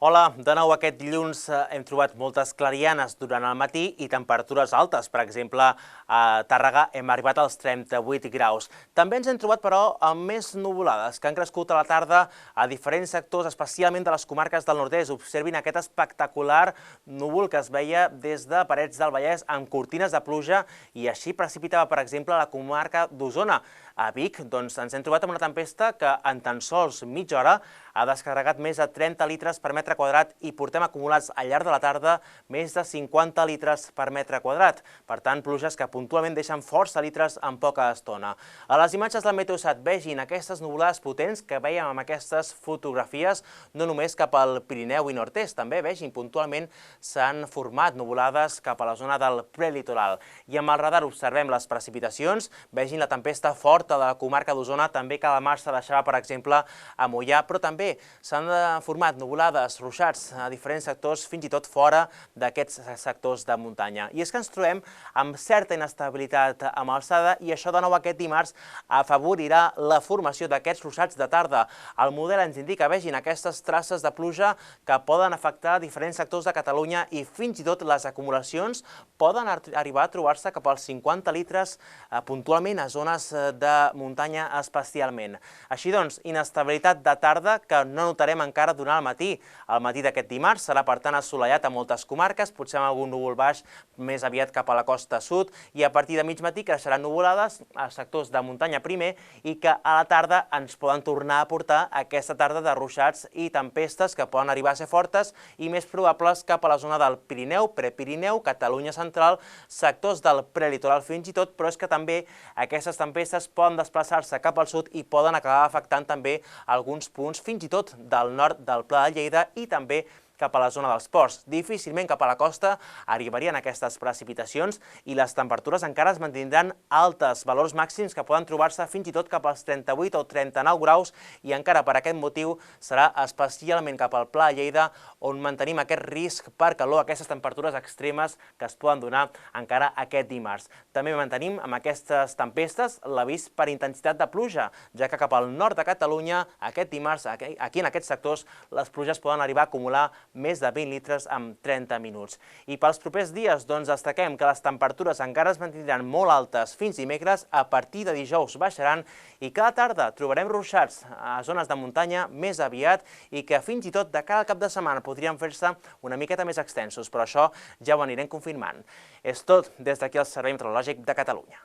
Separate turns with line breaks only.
Hola, de nou aquest dilluns hem trobat moltes clarianes durant el matí i temperatures altes. Per exemple, a Tàrrega hem arribat als 38 graus. També ens hem trobat, però, amb més nuvolades que han crescut a la tarda a diferents sectors, especialment de les comarques del nord-est. Observin aquest espectacular núvol que es veia des de Parets del Vallès amb cortines de pluja i així precipitava, per exemple, a la comarca d'Osona. A Vic, doncs, ens hem trobat amb una tempesta que en tan sols mitja hora ha descarregat més de 30 litres per metre quadrat i portem acumulats al llarg de la tarda més de 50 litres per metre quadrat. Per tant, pluges que puntualment deixen força litres en poca estona. A les imatges del Meteosat vegin aquestes nuvolades potents que veiem amb aquestes fotografies, no només cap al Pirineu i nord-est, també vegin puntualment s'han format nuvolades cap a la zona del prelitoral. I amb el radar observem les precipitacions, vegin la tempesta forta de la comarca d'Osona, també que la mar se deixava, per exemple, a Moià, però també s'han format nuvolades, ruixats a diferents sectors, fins i tot fora d'aquests sectors de muntanya. I és que ens trobem amb certa inestabilitat amb alçada i això de nou aquest dimarts afavorirà la formació d'aquests ruixats de tarda. El model ens indica, vegin, aquestes traces de pluja que poden afectar diferents sectors de Catalunya i fins i tot les acumulacions poden arribar a trobar-se cap als 50 litres puntualment a zones de muntanya especialment. Així doncs, inestabilitat de tarda que no notarem encara durant el matí. El matí d'aquest dimarts serà, per tant, assolellat a moltes comarques, potser amb algun núvol baix més aviat cap a la costa sud, i a partir de mig matí creixeran nuvolades a sectors de muntanya primer i que a la tarda ens poden tornar a portar aquesta tarda de ruixats i tempestes que poden arribar a ser fortes i més probables cap a la zona del Pirineu, Prepirineu, Catalunya central, sectors del prelitoral fins i tot, però és que també aquestes tempestes poden desplaçar-se cap al sud i poden acabar afectant també alguns punts fins i tot del nord del Pla de Lleida i també cap a la zona dels ports. Difícilment cap a la costa arribarien aquestes precipitacions i les temperatures encara es mantindran altes, valors màxims que poden trobar-se fins i tot cap als 38 o 39 graus i encara per aquest motiu serà especialment cap al Pla de Lleida on mantenim aquest risc per calor, aquestes temperatures extremes que es poden donar encara aquest dimarts. També mantenim amb aquestes tempestes l'avís per intensitat de pluja, ja que cap al nord de Catalunya aquest dimarts, aquí en aquests sectors, les pluges poden arribar a acumular més de 20 litres en 30 minuts. I pels propers dies, doncs, destaquem que les temperatures encara es mantindran molt altes fins dimecres, a partir de dijous baixaran i cada tarda trobarem ruixats a zones de muntanya més aviat i que fins i tot de cara al cap de setmana podrien fer-se una miqueta més extensos, però això ja ho anirem confirmant. És tot des d'aquí al Servei Meteorològic de Catalunya.